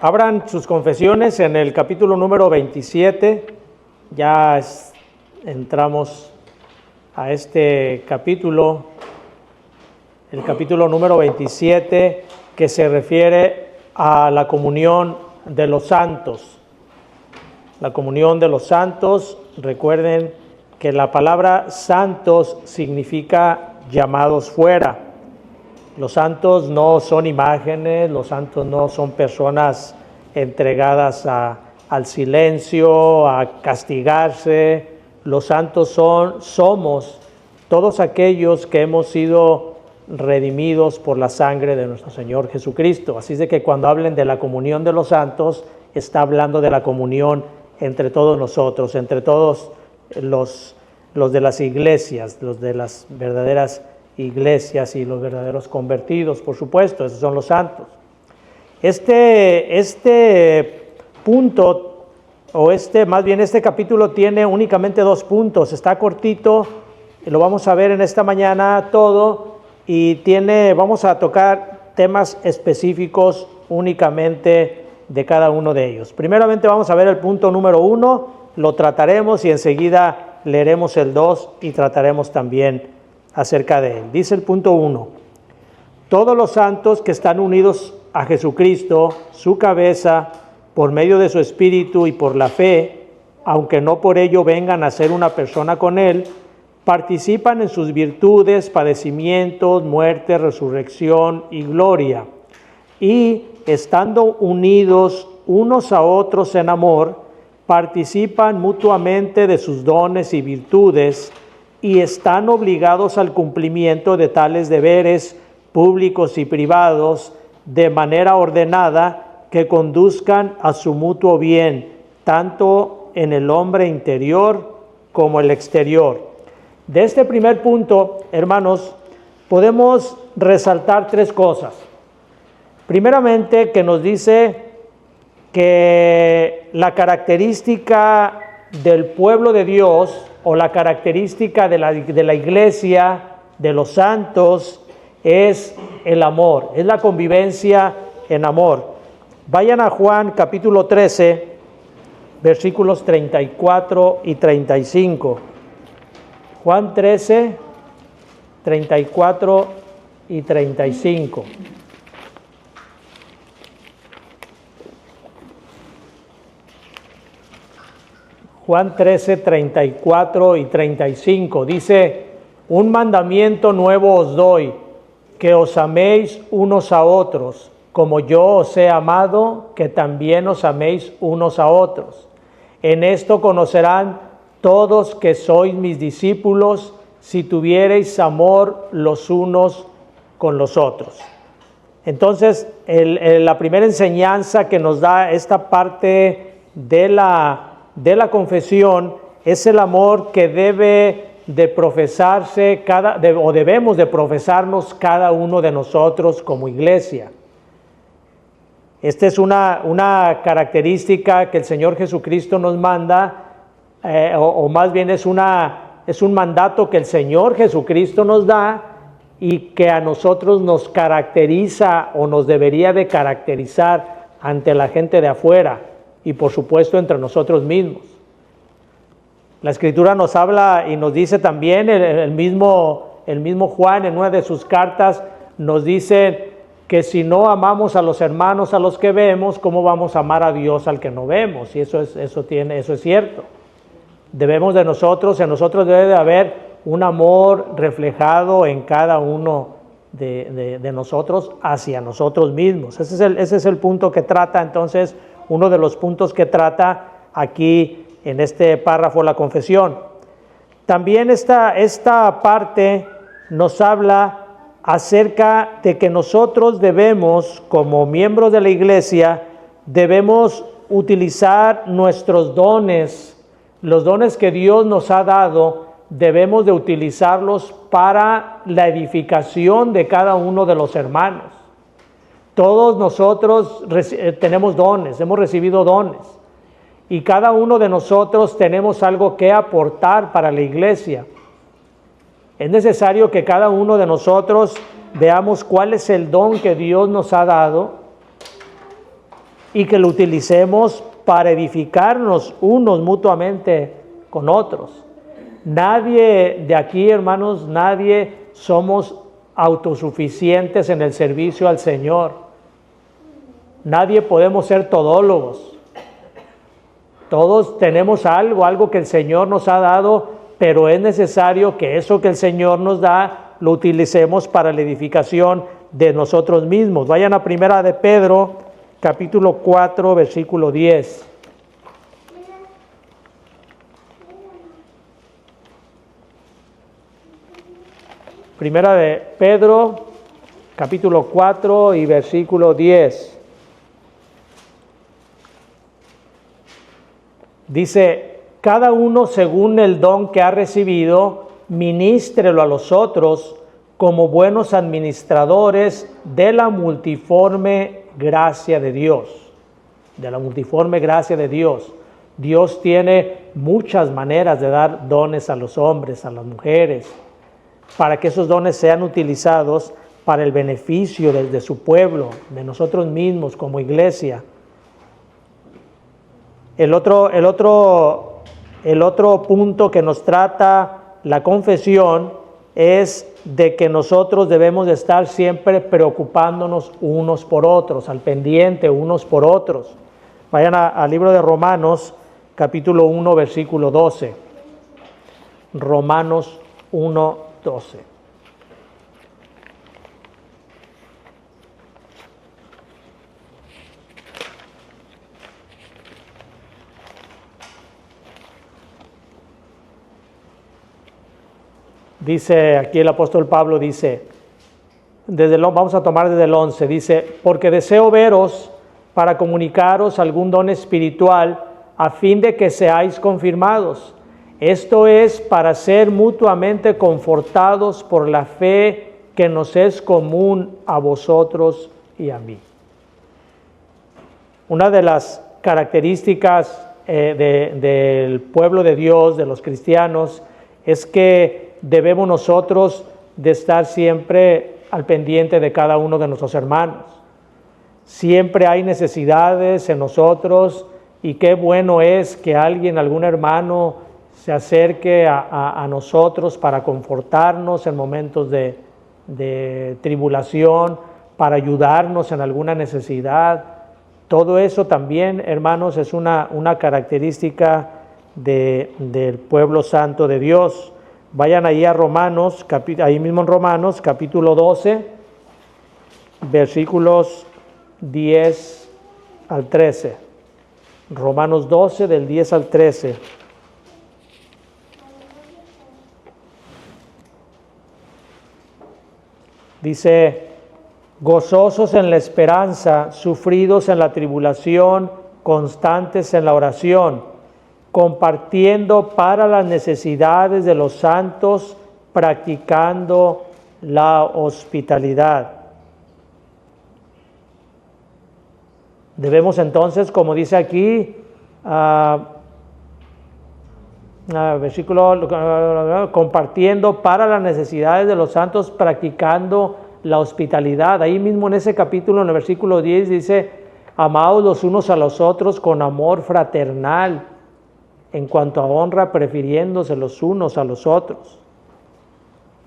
Abran sus confesiones en el capítulo número 27. Entramos a este capítulo, el capítulo número 27, que se refiere a la comunión de los santos. La comunión de los santos, recuerden que la palabra santos significa llamados fuera. Los santos no son imágenes, los santos no son personas entregadas al silencio, a castigarse. Los santos somos todos aquellos que hemos sido redimidos por la sangre de nuestro Señor Jesucristo. Así es de que cuando hablen de la comunión de los santos, está hablando de la comunión entre todos nosotros, entre todos los de las iglesias, los de las verdaderas iglesias y los verdaderos convertidos, por supuesto, esos son los santos. Este punto, este capítulo tiene únicamente 2 puntos, está cortito, lo vamos a ver en esta mañana todo, y vamos a tocar temas específicos únicamente de cada uno de ellos. Primeramente vamos a ver el punto número 1, lo trataremos y enseguida leeremos el 2 y trataremos también acerca de él. Dice el punto 1: todos los santos que están unidos a Jesucristo, su cabeza, por medio de su espíritu y por la fe, aunque no por ello vengan a ser una persona con él, participan en sus virtudes, padecimientos, muerte, resurrección y gloria, y estando unidos unos a otros en amor, participan mutuamente de sus dones y virtudes, y están obligados al cumplimiento de tales deberes públicos y privados de manera ordenada que conduzcan a su mutuo bien, tanto en el hombre interior como el exterior. De este primer punto, hermanos, podemos resaltar 3 cosas. Primeramente, que nos dice que la característica del pueblo de Dios, o la característica de la iglesia, de los santos, es el amor, es la convivencia en amor. Vayan a Juan capítulo 13, versículos 34 y 35. Juan 13, 34 y 35. Juan 13, 34 y 35 dice: un mandamiento nuevo os doy, que os améis unos a otros, como yo os he amado, que también os améis unos a otros. En esto conocerán todos que sois mis discípulos, si tuviereis amor los unos con los otros. Entonces, la primera enseñanza que nos da esta parte de la confesión es el amor que debe de profesarse debemos de profesarnos cada uno de nosotros como iglesia. Esta es una característica que el Señor Jesucristo nos manda, o más bien es un mandato que el Señor Jesucristo nos da y que a nosotros nos caracteriza o nos debería de caracterizar ante la gente de afuera y por supuesto entre nosotros mismos. La Escritura nos habla y nos dice también, el mismo Juan en una de sus cartas nos dice que si no amamos a los hermanos a los que vemos, ¿cómo vamos a amar a Dios al que no vemos? Y eso es cierto. En nosotros debe de haber un amor reflejado en cada uno de nosotros hacia nosotros mismos. Ese es el punto que trata, entonces, uno de los puntos que trata aquí en este párrafo la confesión. También esta parte nos habla acerca de que nosotros debemos, como miembros de la iglesia, debemos utilizar nuestros dones, los dones que Dios nos ha dado, debemos de utilizarlos para la edificación de cada uno de los hermanos. Todos nosotros tenemos dones, hemos recibido dones. Y cada uno de nosotros tenemos algo que aportar para la iglesia. Es necesario que cada uno de nosotros veamos cuál es el don que Dios nos ha dado y que lo utilicemos para edificarnos unos mutuamente con otros. Nadie de aquí, hermanos, nadie somos autosuficientes en el servicio al Señor. Nadie podemos ser todólogos. Todos tenemos algo que el Señor nos ha dado, pero es necesario que eso que el Señor nos da lo utilicemos para la edificación de nosotros mismos. Vayan a Primera de Pedro, capítulo 4, versículo 10. Primera de Pedro, capítulo 4 y versículo 10. Dice, cada uno según el don que ha recibido, ministrelo a los otros como buenos administradores de la multiforme gracia de Dios. De la multiforme gracia de Dios. Dios tiene muchas maneras de dar dones a los hombres, a las mujeres, para que esos dones sean utilizados para el beneficio de su pueblo, de nosotros mismos como iglesia. El otro punto que nos trata la confesión es de que nosotros debemos de estar siempre preocupándonos unos por otros, al pendiente unos por otros. Vayan al libro de Romanos, capítulo 1, versículo 12. Romanos 1, 12. Dice aquí el apóstol Pablo, dice, vamos a tomar desde el 11, dice, porque deseo veros para comunicaros algún don espiritual a fin de que seáis confirmados. Esto es para ser mutuamente confortados por la fe que nos es común a vosotros y a mí. Una de las características del pueblo de Dios, de los cristianos, es que debemos nosotros de estar siempre al pendiente de cada uno de nuestros hermanos. Siempre hay necesidades en nosotros y qué bueno es que algún hermano se acerque a nosotros para confortarnos en momentos de tribulación, para ayudarnos en alguna necesidad. Todo eso también, hermanos, es una característica del pueblo santo de Dios. Vayan ahí a Romanos, ahí mismo en Romanos, capítulo 12, versículos 10 al 13. Romanos 12, del 10 al 13. Dice, gozosos en la esperanza, sufridos en la tribulación, constantes en la oración, compartiendo para las necesidades de los santos, practicando la hospitalidad. Debemos entonces, como dice aquí, versículo, compartiendo para las necesidades de los santos, practicando la hospitalidad. Ahí mismo en ese capítulo, en el versículo 10, dice, amaos los unos a los otros con amor fraternal, en cuanto a honra, prefiriéndose los unos a los otros.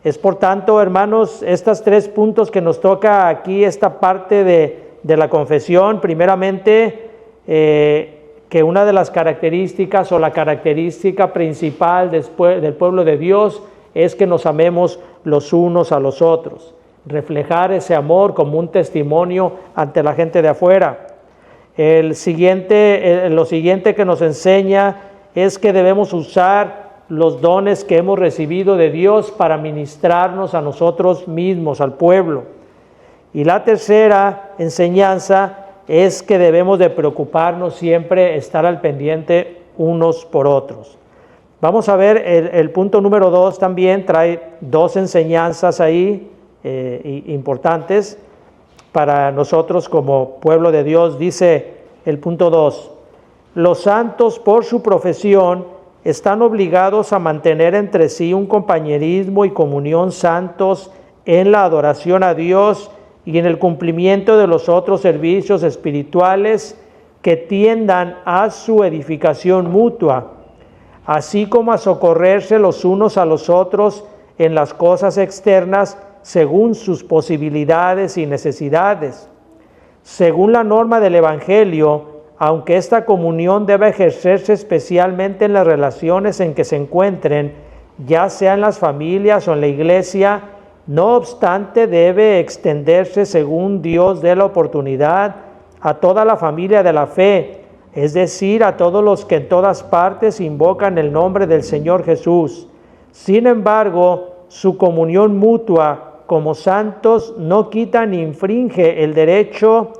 Es por tanto, hermanos, estos 3 puntos que nos toca aquí, esta parte de la confesión. Primeramente, que una de las características o la característica principal del pueblo de Dios es que nos amemos los unos a los otros. Reflejar ese amor como un testimonio ante la gente de afuera. Lo siguiente que nos enseña es que debemos usar los dones que hemos recibido de Dios para ministrarnos a nosotros mismos, al pueblo. Y la tercera enseñanza es que debemos de preocuparnos siempre, estar al pendiente unos por otros. Vamos a ver el punto número 2 también, trae 2 enseñanzas ahí importantes para nosotros como pueblo de Dios. Dice el punto 2, los santos por su profesión están obligados a mantener entre sí un compañerismo y comunión santos en la adoración a Dios y en el cumplimiento de los otros servicios espirituales que tiendan a su edificación mutua, así como a socorrerse los unos a los otros en las cosas externas según sus posibilidades y necesidades. Según la norma del Evangelio, aunque esta comunión debe ejercerse especialmente en las relaciones en que se encuentren, ya sea en las familias o en la iglesia, no obstante debe extenderse según Dios dé la oportunidad a toda la familia de la fe, es decir, a todos los que en todas partes invocan el nombre del Señor Jesús. Sin embargo, su comunión mutua como santos no quita ni infringe el derecho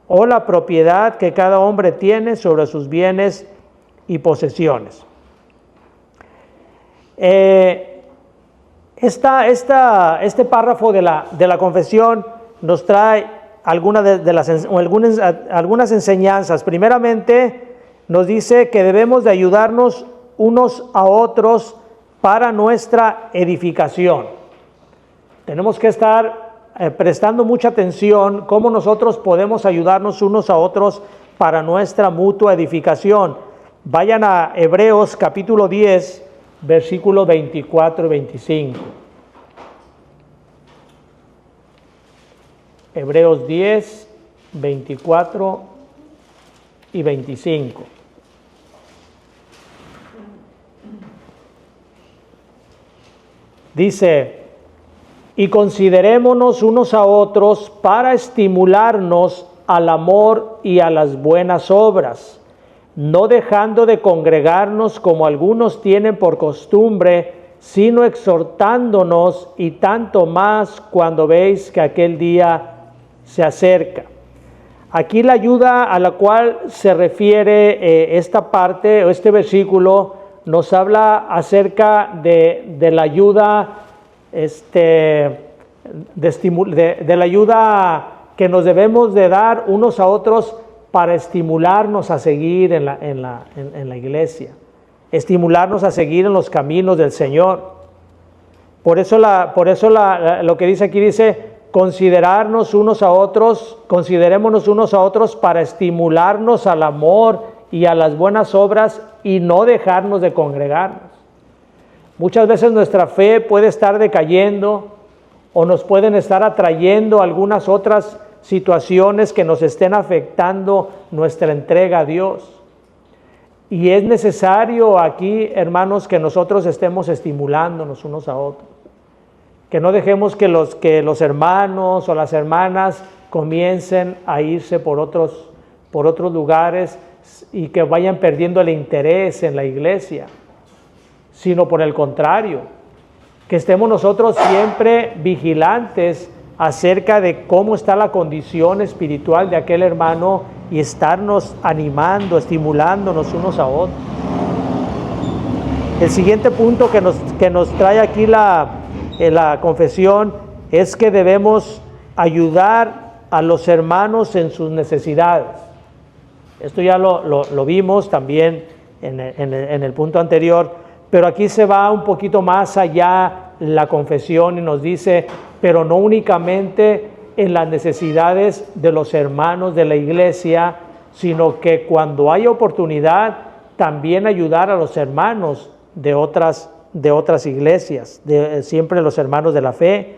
o la propiedad que cada hombre tiene sobre sus bienes y posesiones. Este párrafo de la confesión nos trae algunas enseñanzas. Primeramente, nos dice que debemos de ayudarnos unos a otros para nuestra edificación. Tenemos que estar prestando mucha atención cómo nosotros podemos ayudarnos unos a otros para nuestra mutua edificación. Vayan a Hebreos capítulo 10, versículos 24 y 25. Hebreos 10, 24 y 25. Dice: y considerémonos unos a otros para estimularnos al amor y a las buenas obras, no dejando de congregarnos como algunos tienen por costumbre, sino exhortándonos, y tanto más cuando veis que aquel día se acerca. Aquí la ayuda a la cual se refiere esta parte o este versículo nos habla acerca de la ayuda, de la ayuda que nos debemos de dar unos a otros para estimularnos a seguir en la iglesia, estimularnos a seguir en los caminos del Señor. Por eso lo que dice aquí dice: considerémonos unos a otros para estimularnos al amor y a las buenas obras y no dejarnos de congregarnos. Muchas veces nuestra fe puede estar decayendo o nos pueden estar atrayendo algunas otras situaciones que nos estén afectando nuestra entrega a Dios. Y es necesario aquí, hermanos, que nosotros estemos estimulándonos unos a otros. Que no dejemos que los hermanos o las hermanas comiencen a irse por otros lugares y que vayan perdiendo el interés en la iglesia, sino por el contrario, que estemos nosotros siempre vigilantes acerca de cómo está la condición espiritual de aquel hermano y estarnos animando, estimulándonos unos a otros. El siguiente punto que nos trae aquí la confesión es que debemos ayudar a los hermanos en sus necesidades. Esto ya lo vimos también en el punto anterior, pero aquí se va un poquito más allá la confesión y nos dice, pero no únicamente en las necesidades de los hermanos de la iglesia, sino que cuando hay oportunidad, también ayudar a los hermanos de otras iglesias, siempre los hermanos de la fe.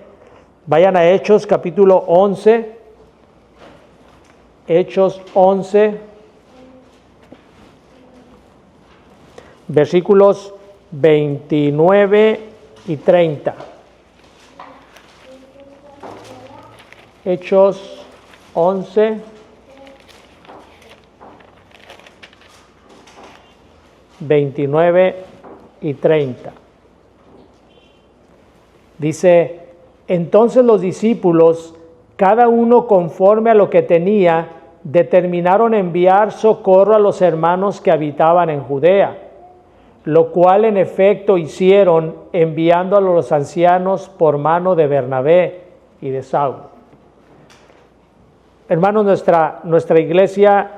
Vayan a Hechos capítulo 11, Hechos 11, versículos 29 y 30. Hechos 11, 29 y 30. Dice: entonces los discípulos, cada uno conforme a lo que tenía, determinaron enviar socorro a los hermanos que habitaban en Judea, lo cual en efecto hicieron, enviando a los ancianos por mano de Bernabé y de Saulo. Hermanos, nuestra iglesia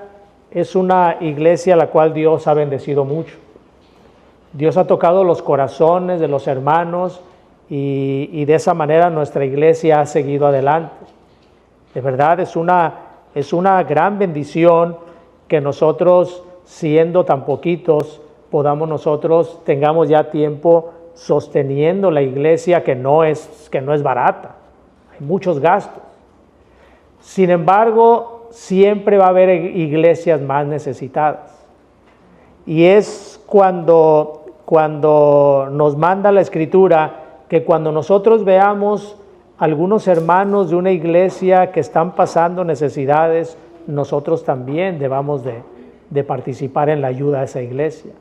es una iglesia a la cual Dios ha bendecido mucho. Dios ha tocado los corazones de los hermanos y de esa manera nuestra iglesia ha seguido adelante. De verdad es una Es una gran bendición que nosotros, siendo tan poquitos, tengamos ya tiempo sosteniendo la iglesia que no es barata. Hay muchos gastos. Sin embargo, siempre va a haber iglesias más necesitadas. Y es cuando nos manda la Escritura que cuando nosotros veamos algunos hermanos de una iglesia que están pasando necesidades, nosotros también debamos de participar en la ayuda a esa iglesia.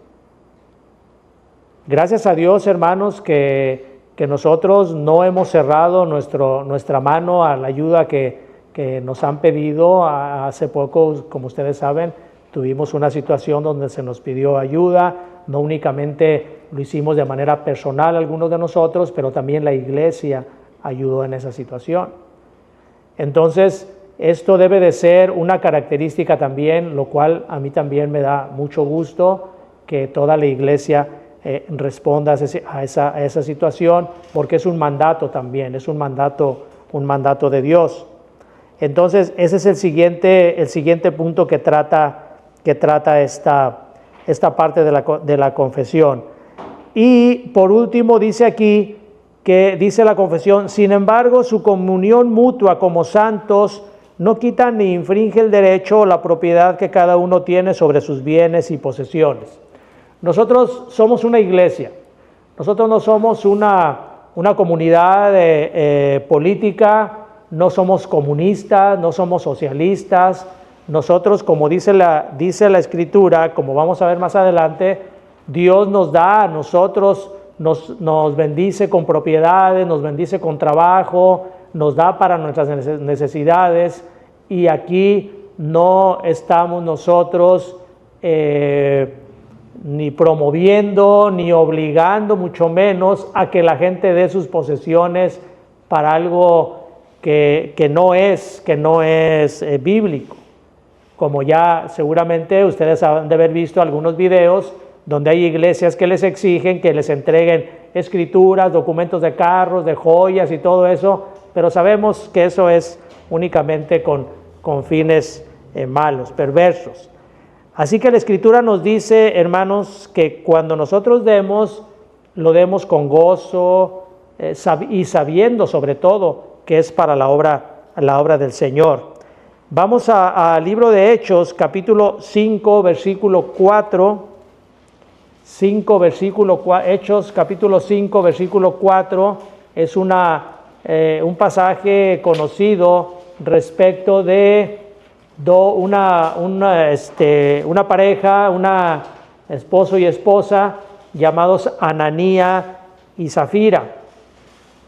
Gracias a Dios, hermanos, que nosotros no hemos cerrado nuestra mano a la ayuda que nos han pedido. Hace poco, como ustedes saben, tuvimos una situación donde se nos pidió ayuda. No únicamente lo hicimos de manera personal algunos de nosotros, pero también la iglesia ayudó en esa situación. Entonces, esto debe de ser una característica también, lo cual a mí también me da mucho gusto que toda la iglesia responda a esa situación, porque es un mandato también, es un mandato de Dios. Entonces, ese es el siguiente punto que trata esta parte de la confesión. Y por último dice aquí, que dice la confesión: sin embargo, su comunión mutua como santos no quita ni infringe el derecho o la propiedad que cada uno tiene sobre sus bienes y posesiones. Nosotros somos una iglesia, nosotros no somos una comunidad política, no somos comunistas, no somos socialistas. Nosotros, como dice la Escritura, como vamos a ver más adelante, Dios nos da a nosotros, nos bendice con propiedades, nos bendice con trabajo, nos da para nuestras necesidades, y aquí no estamos nosotros ni promoviendo, ni obligando, mucho menos a que la gente dé sus posesiones para algo que no es bíblico. Como ya seguramente ustedes han de haber visto algunos videos donde hay iglesias que les exigen que les entreguen escrituras, documentos de carros, de joyas y todo eso, pero sabemos que eso es únicamente con fines malos, perversos. Así que la Escritura nos dice, hermanos, que cuando nosotros demos, lo demos con gozo y sabiendo sobre todo que es para la obra del Señor. Vamos al libro de Hechos, capítulo 5, versículo 4. Hechos, capítulo 5, versículo 4, es un pasaje conocido respecto de una pareja, una esposo y esposa, llamados Ananía y Zafira.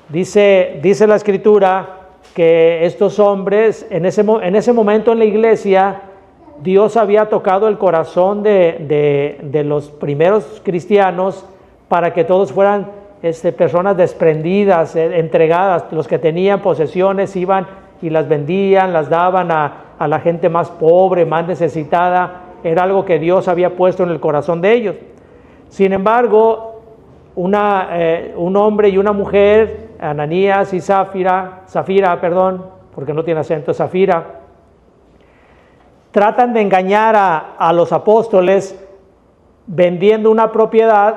Dice la Escritura que estos hombres, en ese momento en la iglesia, Dios había tocado el corazón de los primeros cristianos para que todos fueran personas desprendidas, entregadas. Los que tenían posesiones iban y las vendían, las daban a la gente más pobre, más necesitada. Era algo que Dios había puesto en el corazón de ellos. Sin embargo, un hombre y una mujer, Ananías y Zafira, porque no tiene acento, Zafira, tratan de engañar a los apóstoles vendiendo una propiedad,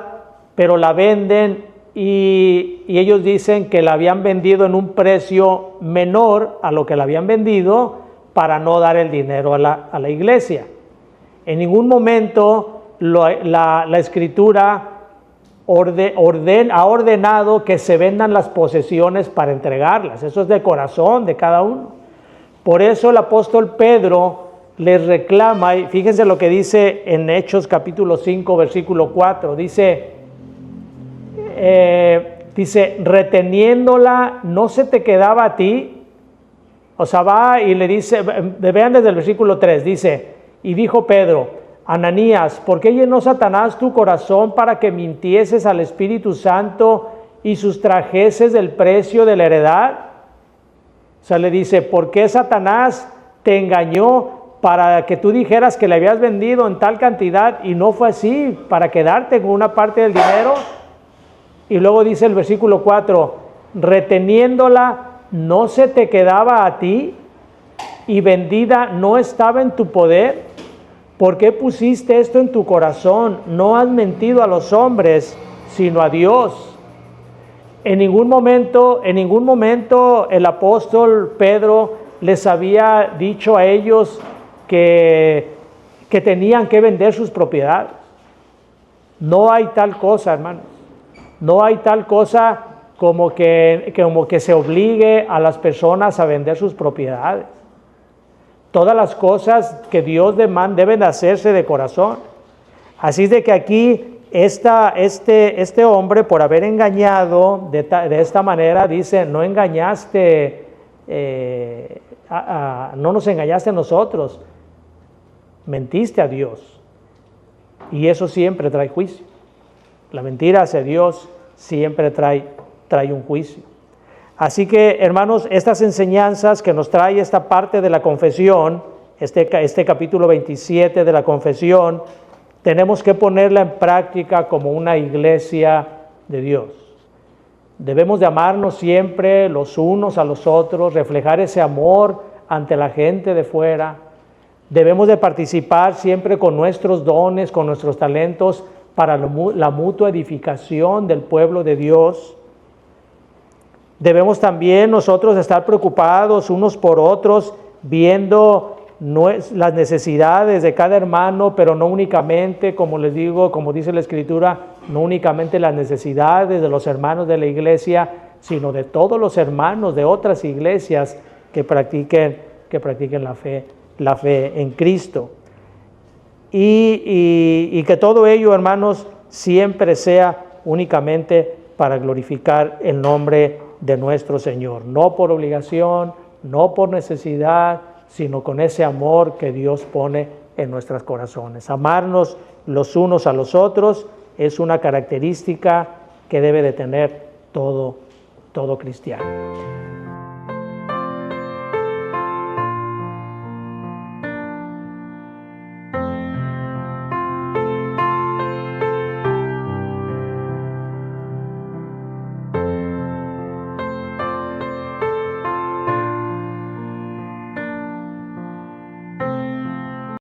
pero la venden y ellos dicen que la habían vendido en un precio menor a lo que la habían vendido para no dar el dinero a la iglesia. En ningún momento la Escritura ha ordenado que se vendan las posesiones para entregarlas. Eso es de corazón de cada uno. Por eso el apóstol Pedro les reclama, y fíjense lo que dice en Hechos capítulo 5, versículo 4, dice, reteniéndola, ¿no se te quedaba a ti? O sea, va y le dice, vean desde el versículo 3, dice, y dijo Pedro: Ananías, ¿por qué llenó Satanás tu corazón para que mintieses al Espíritu Santo y sustrajeses del precio de la heredad? O sea, le dice, ¿por qué Satanás te engañó para que tú dijeras que le habías vendido en tal cantidad y no fue así, para quedarte con una parte del dinero? Y luego dice el versículo 4, reteniéndola, ¿no se te quedaba a ti? y vendida no estaba en tu poder? ¿Por qué pusiste esto en tu corazón? No has mentido a los hombres, sino a Dios. En ningún momento el apóstol Pedro les había dicho a ellos que tenían que vender sus propiedades. No hay tal cosa, hermanos. No hay tal cosa como que se obligue a las personas a vender sus propiedades. Todas las cosas que Dios demanda deben hacerse de corazón. Así es de que aquí este hombre, por haber engañado de esta manera, dice, no engañaste, no nos engañaste a nosotros, mentiste a Dios. Y eso siempre trae juicio. La mentira hacia Dios siempre trae un juicio. Así que, hermanos, estas enseñanzas que nos trae esta parte de la confesión, este capítulo 27 de la confesión, tenemos que ponerla en práctica como una iglesia de Dios. Debemos de amarnos siempre los unos a los otros, reflejar ese amor ante la gente de fuera. Debemos de participar siempre con nuestros dones, con nuestros talentos para la mutua edificación del pueblo de Dios. Debemos también nosotros estar preocupados unos por otros, viendo las necesidades de cada hermano, pero no únicamente, como les digo, como dice la Escritura, no únicamente las necesidades de los hermanos de la iglesia, sino de todos los hermanos de otras iglesias que practiquen la fe en Cristo. Y que todo ello, hermanos, siempre sea únicamente para glorificar el nombre de nuestro Señor, no por obligación, no por necesidad, sino con ese amor que Dios pone en nuestros corazones. Amarnos los unos a los otros es una característica que debe de tener todo cristiano.